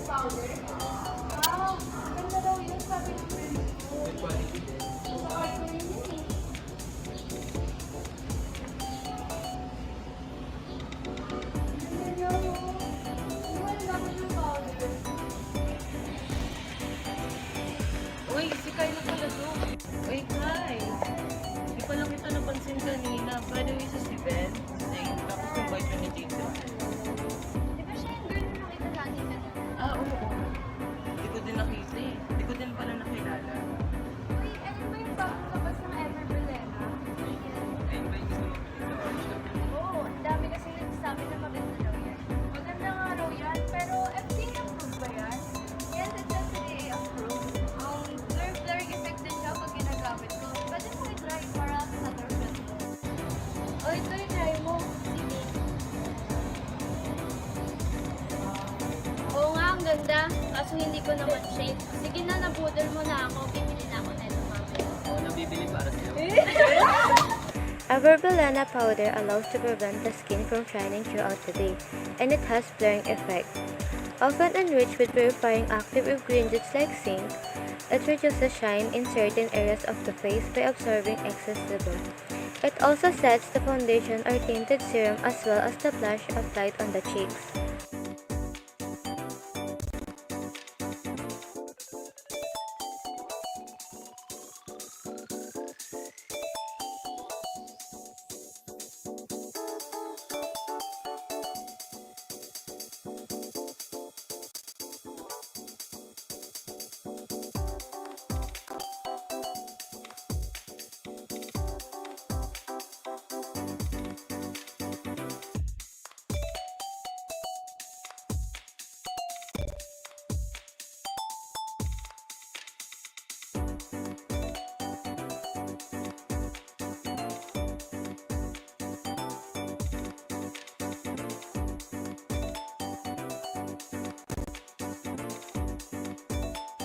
Powder? Wow! Ganda daw yun, sabi ng friends ko. With quality din. Sa art ko rin yun eh. Ganda niya oh. Hindi mo alam naman yung powder. Uy, si Kai na pala to. Uy, Kai. Hindi pa lang kita napansin kanina. By the way, si Ben. Zane. Tapos yung boyfriend ni Jason. Di ba siya yung girl na nakita natin kanina? Ah, oo. Hindi ko din nakita eh. Hindi ko din pala nakilala. Uy, ano ba yung bagong labas ng Ever Belena? Ayun ba yung gusto mo? Oo, ang dami kasi nagsasabi na maganda daw yan. Maganda nga raw yan, pero FDA approved ba yan? Yes, it's FDA approved. Blur-blurring effect din siya pag ginagamit ko. Pwede mo i-try para sa girlfriend mo. O, ito yung try mo. Sige. Oo nga, ang ganda. Kaso hindi ko naman shade. Sige na, nabudol mo na ako. Bibili na ako na ito mamaya. Oo, nabibili para sa'yo. Averbelana powder allows to prevent the skin from shining throughout the day, and it has blurring effect. Often enriched with purifying active ingredients like zinc, it reduces shine in certain areas of the face by absorbing excess sebum. It also sets the foundation or tinted serum as well as the blush applied on the cheeks.